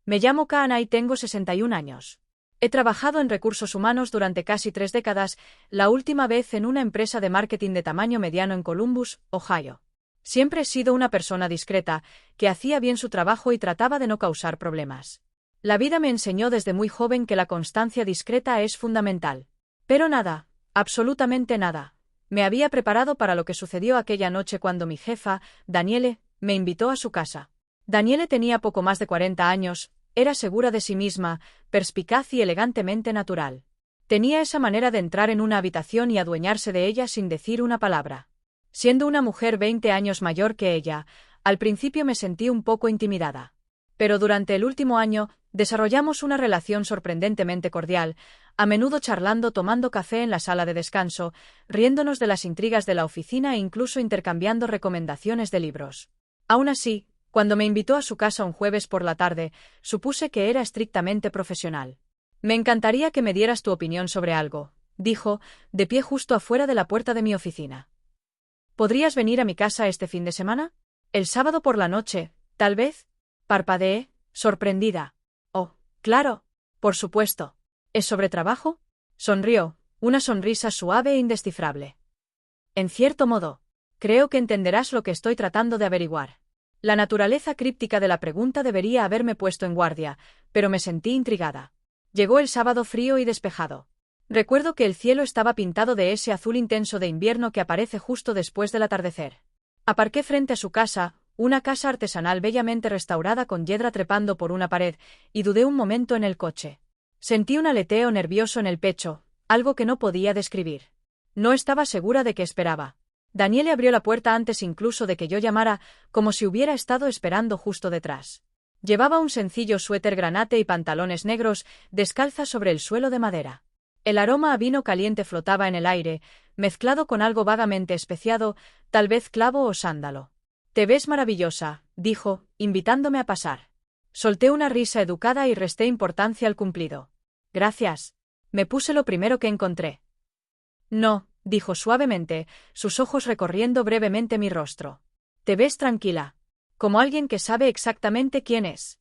Me llamo Kaana y tengo 61 años. He trabajado en recursos humanos durante casi 3 décadas, la última vez en una empresa de marketing de tamaño mediano en Columbus, Ohio. Siempre he sido una persona discreta, que hacía bien su trabajo y trataba de no causar problemas. La vida me enseñó desde muy joven que la constancia discreta es fundamental. Pero nada, absolutamente nada. Me había preparado para lo que sucedió aquella noche cuando mi jefa, Daniele, me invitó a su casa. Daniele tenía poco más de 40 años, era segura de sí misma, perspicaz y elegantemente natural. Tenía esa manera de entrar en una habitación y adueñarse de ella sin decir una palabra. Siendo una mujer 20 años mayor que ella, al principio me sentí un poco intimidada. Pero durante el último año, desarrollamos una relación sorprendentemente cordial, a menudo charlando tomando café en la sala de descanso, riéndonos de las intrigas de la oficina e incluso intercambiando recomendaciones de libros. Aún así, cuando me invitó a su casa un jueves por la tarde, supuse que era estrictamente profesional. Me encantaría que me dieras tu opinión sobre algo, dijo, de pie justo afuera de la puerta de mi oficina. ¿Podrías venir a mi casa este fin de semana? El sábado por la noche, tal vez. Parpadeé, sorprendida. Oh, claro, por supuesto. ¿Es sobre trabajo? Sonrió, una sonrisa suave e indescifrable. En cierto modo, creo que entenderás lo que estoy tratando de averiguar. La naturaleza críptica de la pregunta debería haberme puesto en guardia, pero me sentí intrigada. Llegó el sábado frío y despejado. Recuerdo que el cielo estaba pintado de ese azul intenso de invierno que aparece justo después del atardecer. Aparqué frente a su casa, una casa artesanal bellamente restaurada con hiedra trepando por una pared, y dudé un momento en el coche. Sentí un aleteo nervioso en el pecho, algo que no podía describir. No estaba segura de qué esperaba. Daniele abrió la puerta antes incluso de que yo llamara, como si hubiera estado esperando justo detrás. Llevaba un sencillo suéter granate y pantalones negros, descalza sobre el suelo de madera. El aroma a vino caliente flotaba en el aire, mezclado con algo vagamente especiado, tal vez clavo o sándalo. «Te ves maravillosa», dijo, invitándome a pasar. Solté una risa educada y resté importancia al cumplido. «Gracias». Me puse lo primero que encontré. «No», dijo suavemente, sus ojos recorriendo brevemente mi rostro. «Te ves tranquila. Como alguien que sabe exactamente quién es».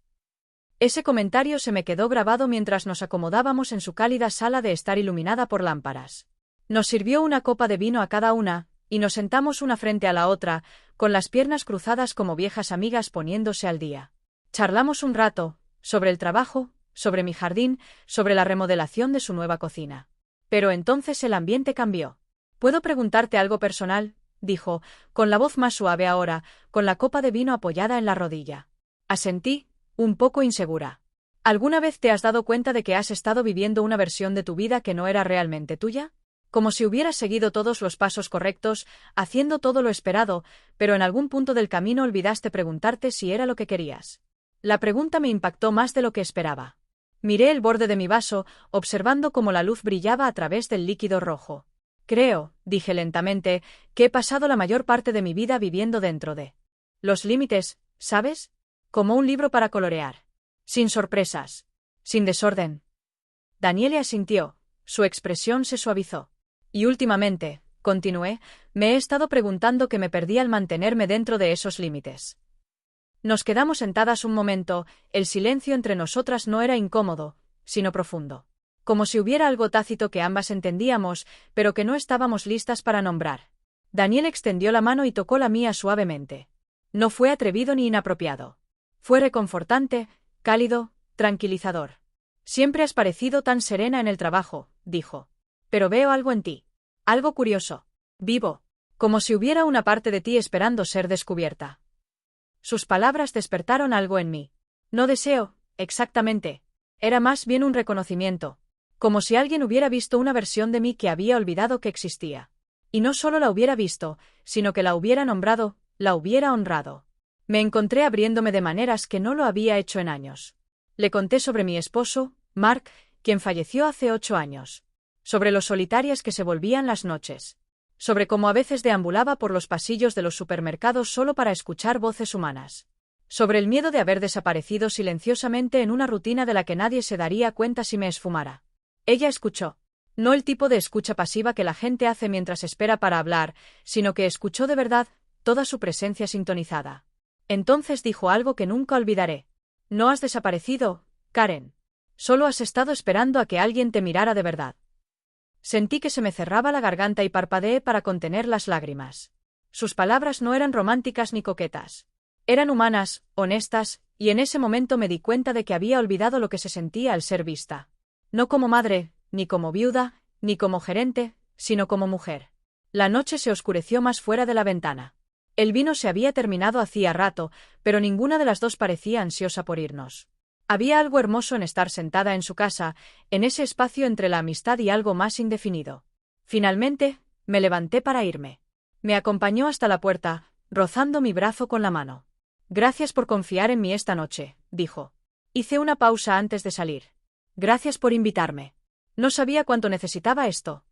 Ese comentario se me quedó grabado mientras nos acomodábamos en su cálida sala de estar iluminada por lámparas. Nos sirvió una copa de vino a cada una, y nos sentamos una frente a la otra, con las piernas cruzadas como viejas amigas poniéndose al día. Charlamos un rato, sobre el trabajo, sobre mi jardín, sobre la remodelación de su nueva cocina. Pero entonces el ambiente cambió. «¿Puedo preguntarte algo personal?», dijo, con la voz más suave ahora, con la copa de vino apoyada en la rodilla. Asentí, un poco insegura. ¿Alguna vez te has dado cuenta de que has estado viviendo una versión de tu vida que no era realmente tuya? Como si hubieras seguido todos los pasos correctos, haciendo todo lo esperado, pero en algún punto del camino olvidaste preguntarte si era lo que querías. La pregunta me impactó más de lo que esperaba. Miré el borde de mi vaso, observando cómo la luz brillaba a través del líquido rojo. «Creo», dije lentamente, «que he pasado la mayor parte de mi vida viviendo dentro de los límites, ¿sabes? Como un libro para colorear. Sin sorpresas. Sin desorden». Daniele asintió, su expresión se suavizó. «Y últimamente», continué, «me he estado preguntando qué me perdí al mantenerme dentro de esos límites». Nos quedamos sentadas un momento, el silencio entre nosotras no era incómodo, sino profundo. Como si hubiera algo tácito que ambas entendíamos, pero que no estábamos listas para nombrar. Daniel extendió la mano y tocó la mía suavemente. No fue atrevido ni inapropiado. Fue reconfortante, cálido, tranquilizador. «Siempre has parecido tan serena en el trabajo», dijo. «Pero veo algo en ti. Algo curioso. Vivo. Como si hubiera una parte de ti esperando ser descubierta». Sus palabras despertaron algo en mí. No deseo, exactamente. Era más bien un reconocimiento. Como si alguien hubiera visto una versión de mí que había olvidado que existía. Y no solo la hubiera visto, sino que la hubiera nombrado, la hubiera honrado. Me encontré abriéndome de maneras que no lo había hecho en años. Le conté sobre mi esposo, Mark, quien falleció hace 8 años. Sobre lo solitarias que se volvían las noches. Sobre cómo a veces deambulaba por los pasillos de los supermercados solo para escuchar voces humanas. Sobre el miedo de haber desaparecido silenciosamente en una rutina de la que nadie se daría cuenta si me esfumara. Ella escuchó. No el tipo de escucha pasiva que la gente hace mientras espera para hablar, sino que escuchó de verdad, toda su presencia sintonizada. Entonces dijo algo que nunca olvidaré. No has desaparecido, Karen. Solo has estado esperando a que alguien te mirara de verdad. Sentí que se me cerraba la garganta y parpadeé para contener las lágrimas. Sus palabras no eran románticas ni coquetas. Eran humanas, honestas, y en ese momento me di cuenta de que había olvidado lo que se sentía al ser vista. No como madre, ni como viuda, ni como gerente, sino como mujer. La noche se oscureció más fuera de la ventana. El vino se había terminado hacía rato, pero ninguna de las dos parecía ansiosa por irnos. Había algo hermoso en estar sentada en su casa, en ese espacio entre la amistad y algo más indefinido. Finalmente, me levanté para irme. Me acompañó hasta la puerta, rozando mi brazo con la mano. Gracias por confiar en mí esta noche, dijo. Hice una pausa antes de salir. Gracias por invitarme. No sabía cuánto necesitaba esto.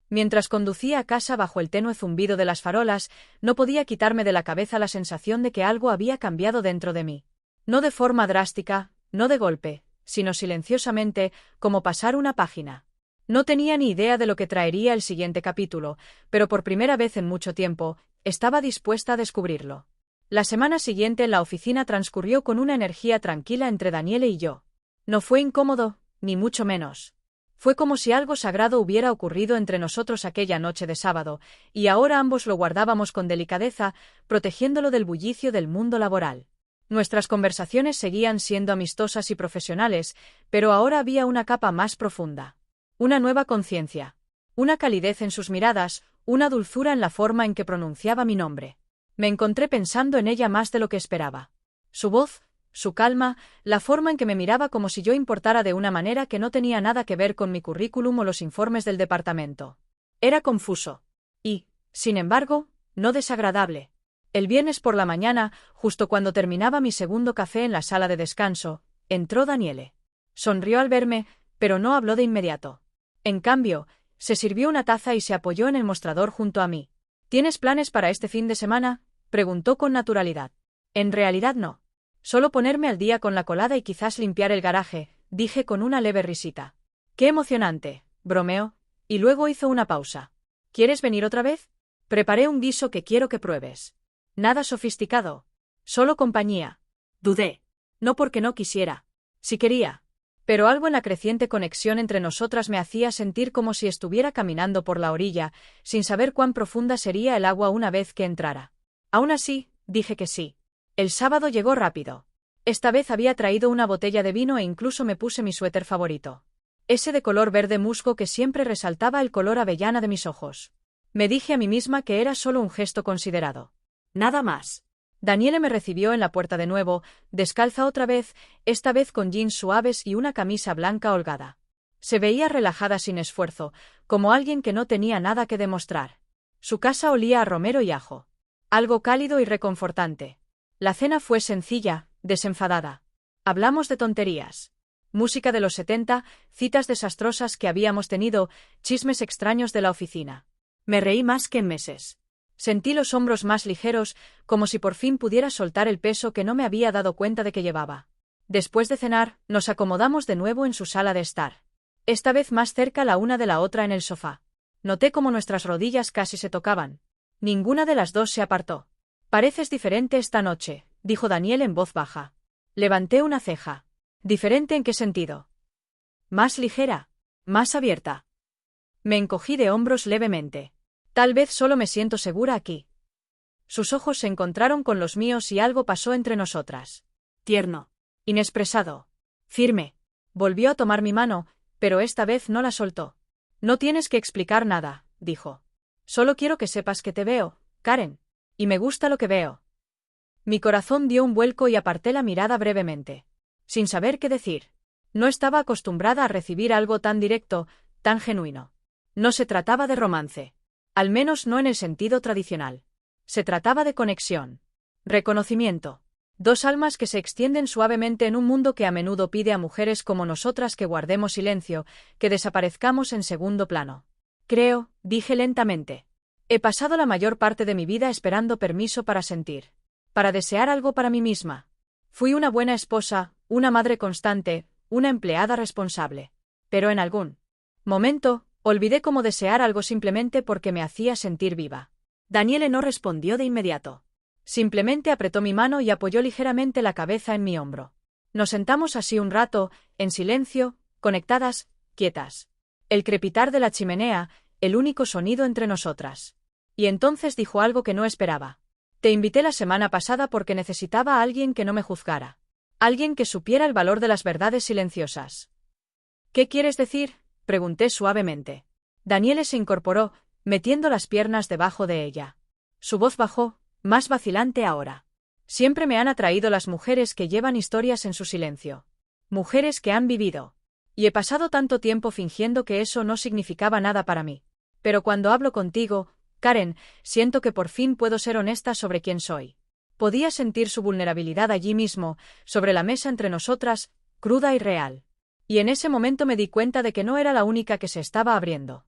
Mientras conducía a casa bajo el tenue zumbido de las farolas, no podía quitarme de la cabeza la sensación de que algo había cambiado dentro de mí. No de forma drástica, no de golpe, sino silenciosamente, como pasar una página. No tenía ni idea de lo que traería el siguiente capítulo, pero por primera vez en mucho tiempo, estaba dispuesta a descubrirlo. La semana siguiente en la oficina transcurrió con una energía tranquila entre Daniele y yo. No fue incómodo, ni mucho menos. Fue como si algo sagrado hubiera ocurrido entre nosotros aquella noche de sábado, y ahora ambos lo guardábamos con delicadeza, protegiéndolo del bullicio del mundo laboral. Nuestras conversaciones seguían siendo amistosas y profesionales, pero ahora había una capa más profunda. Una nueva conciencia. Una calidez en sus miradas, una dulzura en la forma en que pronunciaba mi nombre. Me encontré pensando en ella más de lo que esperaba. Su voz, su calma, la forma en que me miraba como si yo importara de una manera que no tenía nada que ver con mi currículum o los informes del departamento. Era confuso. Y, sin embargo, no desagradable. El viernes por la mañana, justo cuando terminaba mi segundo café en la sala de descanso, entró Daniele. Sonrió al verme, pero no habló de inmediato. En cambio, se sirvió una taza y se apoyó en el mostrador junto a mí. ¿Tienes planes para este fin de semana?, preguntó con naturalidad. En realidad no. Solo ponerme al día con la colada y quizás limpiar el garaje, dije con una leve risita. Qué emocionante, bromeó, y luego hizo una pausa. ¿Quieres venir otra vez? Preparé un guiso que quiero que pruebes. Nada sofisticado. Solo compañía. Dudé. No porque no quisiera. Sí quería. Pero algo en la creciente conexión entre nosotras me hacía sentir como si estuviera caminando por la orilla, sin saber cuán profunda sería el agua una vez que entrara. Aún así, dije que sí. El sábado llegó rápido. Esta vez había traído una botella de vino e incluso me puse mi suéter favorito. Ese de color verde musgo que siempre resaltaba el color avellana de mis ojos. Me dije a mí misma que era solo un gesto considerado. Nada más. Daniele me recibió en la puerta de nuevo, descalza otra vez, esta vez con jeans suaves y una camisa blanca holgada. Se veía relajada sin esfuerzo, como alguien que no tenía nada que demostrar. Su casa olía a romero y ajo. Algo cálido y reconfortante. La cena fue sencilla, desenfadada. Hablamos de tonterías. Música de los 70, citas desastrosas que habíamos tenido, chismes extraños de la oficina. Me reí más que en meses. Sentí los hombros más ligeros, como si por fin pudiera soltar el peso que no me había dado cuenta de que llevaba. Después de cenar, nos acomodamos de nuevo en su sala de estar. Esta vez más cerca la una de la otra en el sofá. Noté cómo nuestras rodillas casi se tocaban. Ninguna de las dos se apartó. Pareces diferente esta noche, dijo Daniel en voz baja. Levanté una ceja. ¿Diferente en qué sentido? Más ligera. Más abierta. Me encogí de hombros levemente. Tal vez solo me siento segura aquí. Sus ojos se encontraron con los míos y algo pasó entre nosotras. Tierno. Inexpresado. Firme. Volvió a tomar mi mano, pero esta vez no la soltó. No tienes que explicar nada, dijo. Solo quiero que sepas que te veo, Karen. Y me gusta lo que veo. Mi corazón dio un vuelco y aparté la mirada brevemente. Sin saber qué decir. No estaba acostumbrada a recibir algo tan directo, tan genuino. No se trataba de romance. Al menos no en el sentido tradicional. Se trataba de conexión. Reconocimiento. Dos almas que se extienden suavemente en un mundo que a menudo pide a mujeres como nosotras que guardemos silencio, que desaparezcamos en segundo plano. Creo, dije lentamente. He pasado la mayor parte de mi vida esperando permiso para sentir. Para desear algo para mí misma. Fui una buena esposa, una madre constante, una empleada responsable. Pero en algún momento, olvidé cómo desear algo simplemente porque me hacía sentir viva. Daniele no respondió de inmediato. Simplemente apretó mi mano y apoyó ligeramente la cabeza en mi hombro. Nos sentamos así un rato, en silencio, conectadas, quietas. El crepitar de la chimenea, el único sonido entre nosotras. Y entonces dijo algo que no esperaba. Te invité la semana pasada porque necesitaba a alguien que no me juzgara. Alguien que supiera el valor de las verdades silenciosas. ¿Qué quieres decir? Pregunté suavemente. Daniele se incorporó, metiendo las piernas debajo de ella. Su voz bajó, más vacilante ahora. Siempre me han atraído las mujeres que llevan historias en su silencio. Mujeres que han vivido. Y he pasado tanto tiempo fingiendo que eso no significaba nada para mí. Pero cuando hablo contigo, Karen, siento que por fin puedo ser honesta sobre quién soy. Podía sentir su vulnerabilidad allí mismo, sobre la mesa entre nosotras, cruda y real. Y en ese momento me di cuenta de que no era la única que se estaba abriendo.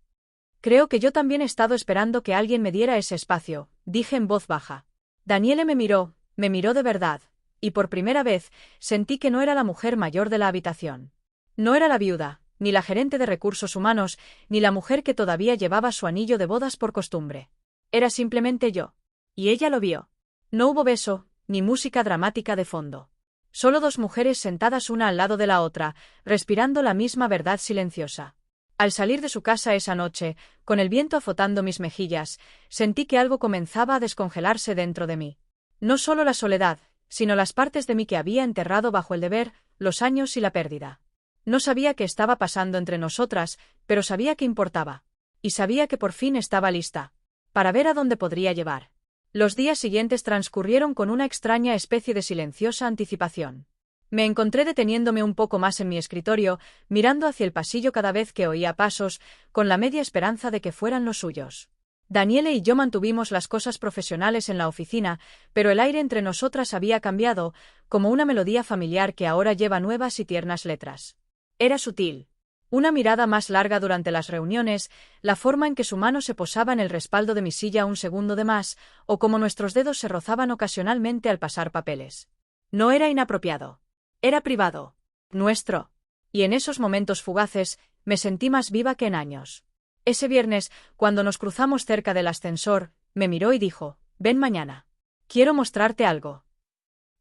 Creo que yo también he estado esperando que alguien me diera ese espacio, dije en voz baja. Daniele me miró de verdad, y por primera vez sentí que no era la mujer mayor de la habitación. No era la viuda, ni la gerente de recursos humanos, ni la mujer que todavía llevaba su anillo de bodas por costumbre. Era simplemente yo. Y ella lo vio. No hubo beso, ni música dramática de fondo. Solo dos mujeres sentadas una al lado de la otra, respirando la misma verdad silenciosa. Al salir de su casa esa noche, con el viento azotando mis mejillas, sentí que algo comenzaba a descongelarse dentro de mí. No solo la soledad, sino las partes de mí que había enterrado bajo el deber, los años y la pérdida. No sabía qué estaba pasando entre nosotras, pero sabía que importaba. Y sabía que por fin estaba lista. Para ver a dónde podría llevar. Los días siguientes transcurrieron con una extraña especie de silenciosa anticipación. Me encontré deteniéndome un poco más en mi escritorio, mirando hacia el pasillo cada vez que oía pasos, con la media esperanza de que fueran los suyos. Daniele y yo mantuvimos las cosas profesionales en la oficina, pero el aire entre nosotras había cambiado, como una melodía familiar que ahora lleva nuevas y tiernas letras. Era sutil. Una mirada más larga durante las reuniones, la forma en que su mano se posaba en el respaldo de mi silla un segundo de más, o como nuestros dedos se rozaban ocasionalmente al pasar papeles. No era inapropiado. Era privado. Nuestro. Y en esos momentos fugaces, me sentí más viva que en años. Ese viernes, cuando nos cruzamos cerca del ascensor, me miró y dijo, «Ven mañana. Quiero mostrarte algo».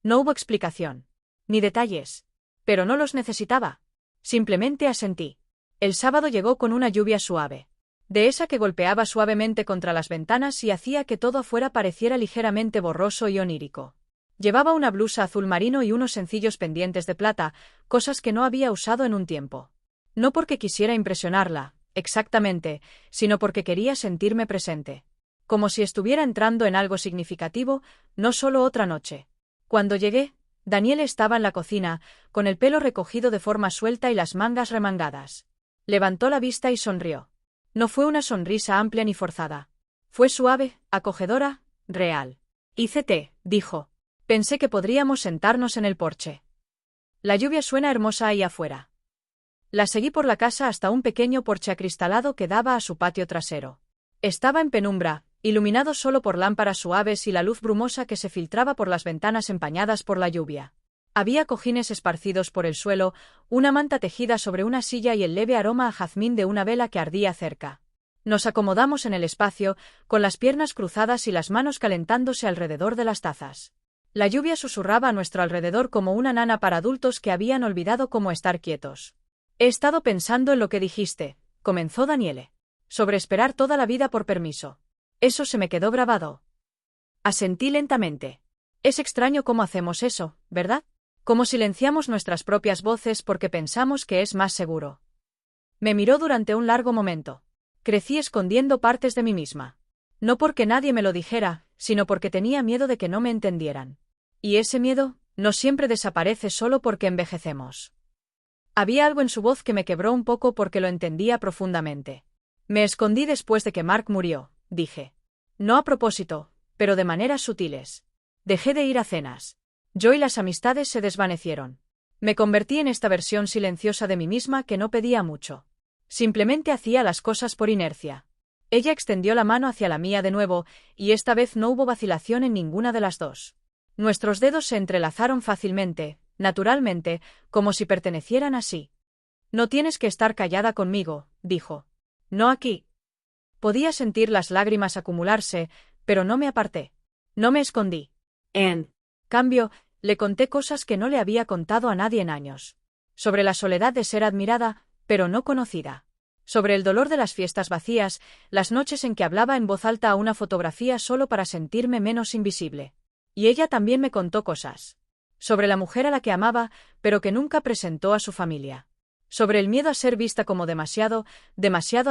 No hubo explicación. Ni detalles. Pero no los necesitaba. Simplemente asentí. El sábado llegó con una lluvia suave. De esa que golpeaba suavemente contra las ventanas y hacía que todo afuera pareciera ligeramente borroso y onírico. Llevaba una blusa azul marino y unos sencillos pendientes de plata, cosas que no había usado en un tiempo. No porque quisiera impresionarla, exactamente, sino porque quería sentirme presente. Como si estuviera entrando en algo significativo, no solo otra noche. Cuando llegué, Daniele estaba en la cocina, con el pelo recogido de forma suelta y las mangas remangadas. Levantó la vista y sonrió. No fue una sonrisa amplia ni forzada. Fue suave, acogedora, real. «Hice té», dijo. «Pensé que podríamos sentarnos en el porche. La lluvia suena hermosa ahí afuera». La seguí por la casa hasta un pequeño porche acristalado que daba a su patio trasero. Estaba en penumbra, iluminado solo por lámparas suaves y la luz brumosa que se filtraba por las ventanas empañadas por la lluvia. Había cojines esparcidos por el suelo, una manta tejida sobre una silla y el leve aroma a jazmín de una vela que ardía cerca. Nos acomodamos en el espacio, con las piernas cruzadas y las manos calentándose alrededor de las tazas. La lluvia susurraba a nuestro alrededor como una nana para adultos que habían olvidado cómo estar quietos. «He estado pensando en lo que dijiste», comenzó Daniele. «Sobre esperar toda la vida por permiso. Eso se me quedó grabado». Asentí lentamente. Es extraño cómo hacemos eso, ¿verdad? Cómo silenciamos nuestras propias voces porque pensamos que es más seguro. Me miró durante un largo momento. Crecí escondiendo partes de mí misma. No porque nadie me lo dijera, sino porque tenía miedo de que no me entendieran. Y ese miedo no siempre desaparece solo porque envejecemos. Había algo en su voz que me quebró un poco porque lo entendía profundamente. «Me escondí después de que Mark murió», dije. «No a propósito, pero de maneras sutiles. Dejé de ir a cenas. Yo y las amistades se desvanecieron. Me convertí en esta versión silenciosa de mí misma que no pedía mucho. Simplemente hacía las cosas por inercia». Ella extendió la mano hacia la mía de nuevo, y esta vez no hubo vacilación en ninguna de las dos. Nuestros dedos se entrelazaron fácilmente, naturalmente, como si pertenecieran así. «No tienes que estar callada conmigo», dijo. «No aquí». Podía sentir las lágrimas acumularse, pero no me aparté. No me escondí. En cambio, Le conté cosas que no le había contado a nadie en años. Sobre la soledad de ser admirada, pero no conocida. Sobre el dolor de las fiestas vacías, las noches en que hablaba en voz alta a una fotografía solo para sentirme menos invisible. Y ella también me contó cosas. Sobre la mujer a la que amaba, pero que nunca presentó a su familia. Sobre el miedo a ser vista como demasiado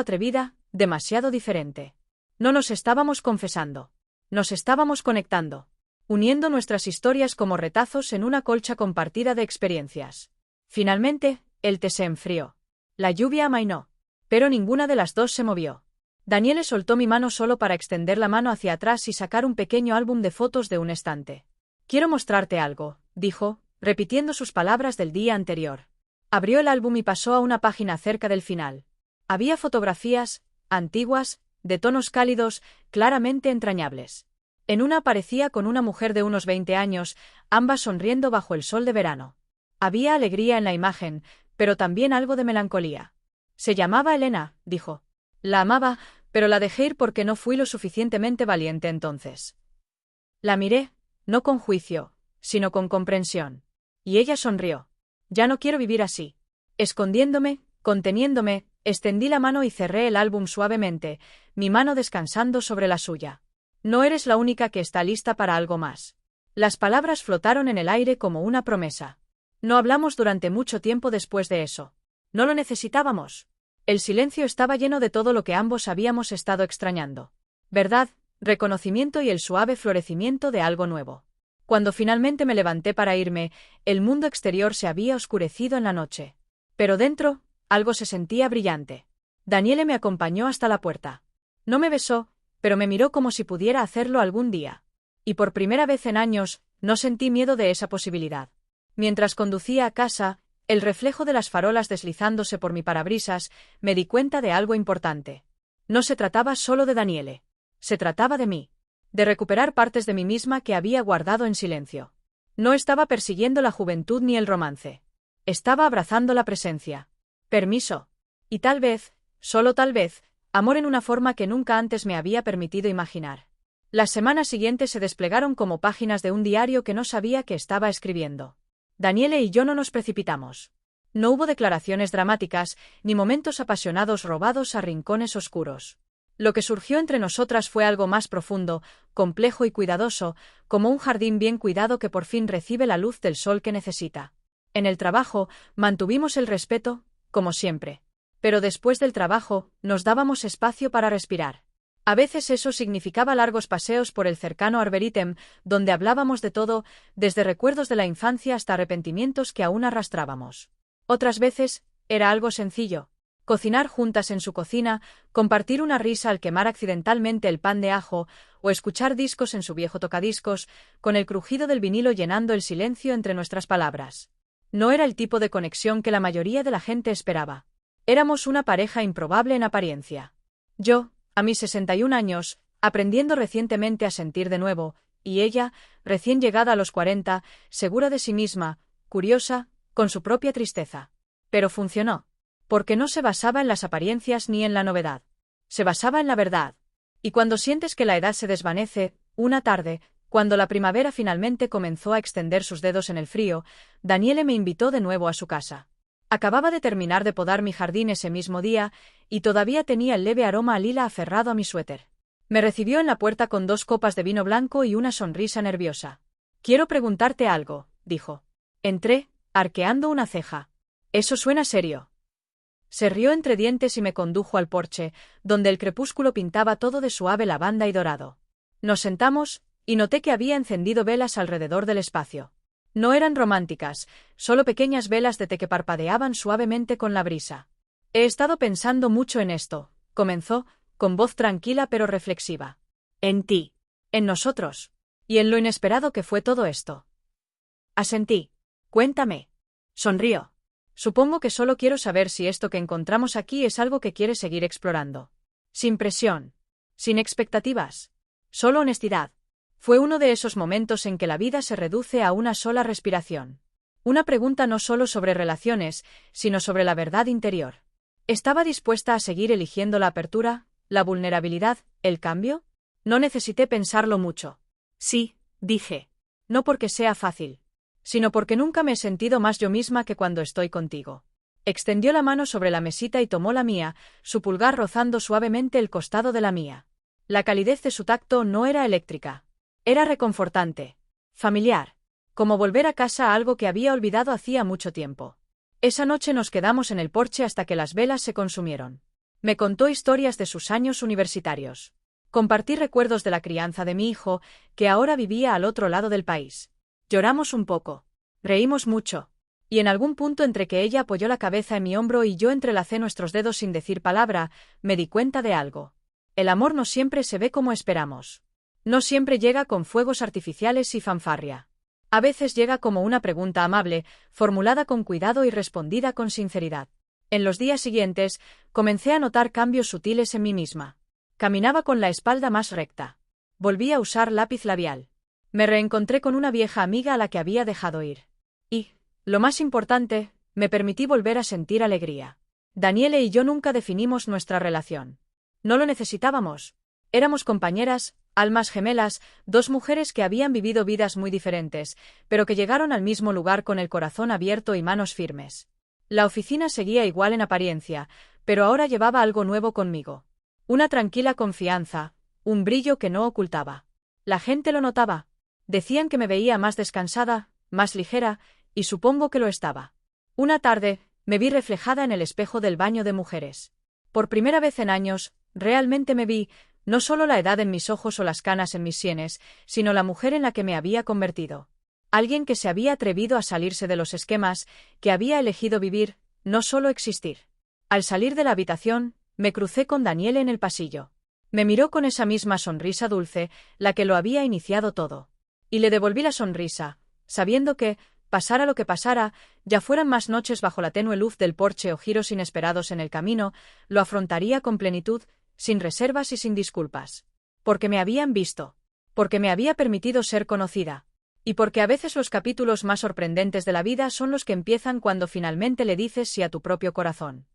atrevida, demasiado diferente. No nos estábamos confesando. Nos estábamos conectando. Uniendo nuestras historias como retazos en una colcha compartida de experiencias. Finalmente, el té se enfrió. La lluvia amainó. Pero ninguna de las dos se movió. Daniele soltó mi mano solo para extender la mano hacia atrás y sacar un pequeño álbum de fotos de un estante. «Quiero mostrarte algo», dijo, repitiendo sus palabras del día anterior. Abrió el álbum y pasó a una página cerca del final. Había fotografías, antiguas, de tonos cálidos, claramente entrañables. En una aparecía con una mujer de unos 20 años, ambas sonriendo bajo el sol de verano. Había alegría en la imagen, pero también algo de melancolía. «Se llamaba Elena», dijo. «La amaba, pero la dejé ir porque no fui lo suficientemente valiente entonces». La miré, no con juicio, sino con comprensión. Y ella sonrió. «Ya no quiero vivir así». Escondiéndome, conteniéndome, extendí la mano y cerré el álbum suavemente, mi mano descansando sobre la suya. «No eres la única que está lista para algo más». Las palabras flotaron en el aire como una promesa. No hablamos durante mucho tiempo después de eso. No lo necesitábamos. El silencio estaba lleno de todo lo que ambos habíamos estado extrañando. Verdad, reconocimiento y el suave florecimiento de algo nuevo. Cuando finalmente me levanté para irme, el mundo exterior se había oscurecido en la noche. Pero dentro, algo se sentía brillante. Daniele me acompañó hasta la puerta. No me besó, pero me miró como si pudiera hacerlo algún día. Y por primera vez en años, no sentí miedo de esa posibilidad. Mientras conducía a casa, el reflejo de las farolas deslizándose por mi parabrisas, me di cuenta de algo importante. No se trataba solo de Daniele. Se trataba de mí. De recuperar partes de mí misma que había guardado en silencio. No estaba persiguiendo la juventud ni el romance. Estaba abrazando la presencia. Permiso. Y tal vez, solo tal vez, amor en una forma que nunca antes me había permitido imaginar. Las semanas siguientes se desplegaron como páginas de un diario que no sabía que estaba escribiendo. Daniele y yo no nos precipitamos. No hubo declaraciones dramáticas, ni momentos apasionados robados a rincones oscuros. Lo que surgió entre nosotras fue algo más profundo, complejo y cuidadoso, como un jardín bien cuidado que por fin recibe la luz del sol que necesita. En el trabajo, mantuvimos el respeto, como siempre. Pero después del trabajo, nos dábamos espacio para respirar. A veces eso significaba largos paseos por el cercano Arberitem, donde hablábamos de todo, desde recuerdos de la infancia hasta arrepentimientos que aún arrastrábamos. Otras veces, era algo sencillo. Cocinar juntas en su cocina, compartir una risa al quemar accidentalmente el pan de ajo, o escuchar discos en su viejo tocadiscos, con el crujido del vinilo llenando el silencio entre nuestras palabras. No era el tipo de conexión que la mayoría de la gente esperaba. Éramos una pareja improbable en apariencia. Yo, a mis 61 años, aprendiendo recientemente a sentir de nuevo, y ella, recién llegada a los 40, segura de sí misma, curiosa, con su propia tristeza. Pero funcionó. Porque no se basaba en las apariencias ni en la novedad. Se basaba en la verdad. Y cuando sientes que la edad se desvanece, una tarde, cuando la primavera finalmente comenzó a extender sus dedos en el frío, Daniele me invitó de nuevo a su casa. Acababa de terminar de podar mi jardín ese mismo día, y todavía tenía el leve aroma a lila aferrado a mi suéter. Me recibió en la puerta con 2 copas de vino blanco y una sonrisa nerviosa. «Quiero preguntarte algo», dijo. Entré, arqueando una ceja. «Eso suena serio». Se rió entre dientes y me condujo al porche, donde el crepúsculo pintaba todo de suave lavanda y dorado. Nos sentamos, y noté que había encendido velas alrededor del espacio. No eran románticas, solo pequeñas velas de té que parpadeaban suavemente con la brisa. «He estado pensando mucho en esto», comenzó, con voz tranquila pero reflexiva. «En ti. En nosotros. Y en lo inesperado que fue todo esto». Asentí. «Cuéntame». Sonrió. «Supongo que solo quiero saber si esto que encontramos aquí es algo que quieres seguir explorando. Sin presión. Sin expectativas. Solo honestidad». Fue uno de esos momentos en que la vida se reduce a una sola respiración. Una pregunta no solo sobre relaciones, sino sobre la verdad interior. ¿Estaba dispuesta a seguir eligiendo la apertura, la vulnerabilidad, el cambio? No necesité pensarlo mucho. Sí, dije. No porque sea fácil. sino porque nunca me he sentido más yo misma que cuando estoy contigo. Extendió la mano sobre la mesita y tomó la mía, su pulgar rozando suavemente el costado de la mía. La calidez de su tacto no era eléctrica. Era reconfortante. Familiar. Como volver a casa a algo que había olvidado hacía mucho tiempo. Esa noche nos quedamos en el porche hasta que las velas se consumieron. Me contó historias de sus años universitarios. Compartí recuerdos de la crianza de mi hijo, que ahora vivía al otro lado del país. Lloramos un poco. Reímos mucho. Y en algún punto entre que ella apoyó la cabeza en mi hombro y yo entrelacé nuestros dedos sin decir palabra, me di cuenta de algo. El amor no siempre se ve como esperamos. No siempre llega con fuegos artificiales y fanfarria. A veces llega como una pregunta amable, formulada con cuidado y respondida con sinceridad. En los días siguientes, comencé a notar cambios sutiles en mí misma. Caminaba con la espalda más recta. Volví a usar lápiz labial. Me reencontré con una vieja amiga a la que había dejado ir. Y, lo más importante, me permití volver a sentir alegría. Daniele y yo nunca definimos nuestra relación. No lo necesitábamos. Éramos compañeras, almas gemelas, dos mujeres que habían vivido vidas muy diferentes, pero que llegaron al mismo lugar con el corazón abierto y manos firmes. La oficina seguía igual en apariencia, pero ahora llevaba algo nuevo conmigo. Una tranquila confianza, un brillo que no ocultaba. La gente lo notaba. Decían que me veía más descansada, más ligera, y supongo que lo estaba. Una tarde, me vi reflejada en el espejo del baño de mujeres. Por primera vez en años, realmente me vi, no solo la edad en mis ojos o las canas en mis sienes, sino la mujer en la que me había convertido. Alguien que se había atrevido a salirse de los esquemas, que había elegido vivir, no solo existir. Al salir de la habitación, me crucé con Daniele en el pasillo. Me miró con esa misma sonrisa dulce, la que lo había iniciado todo. Y le devolví la sonrisa, sabiendo que, pasara lo que pasara, ya fueran más noches bajo la tenue luz del porche o giros inesperados en el camino, lo afrontaría con plenitud, sin reservas y sin disculpas. Porque me habían visto. Porque me había permitido ser conocida. Y porque a veces los capítulos más sorprendentes de la vida son los que empiezan cuando finalmente le dices sí a tu propio corazón.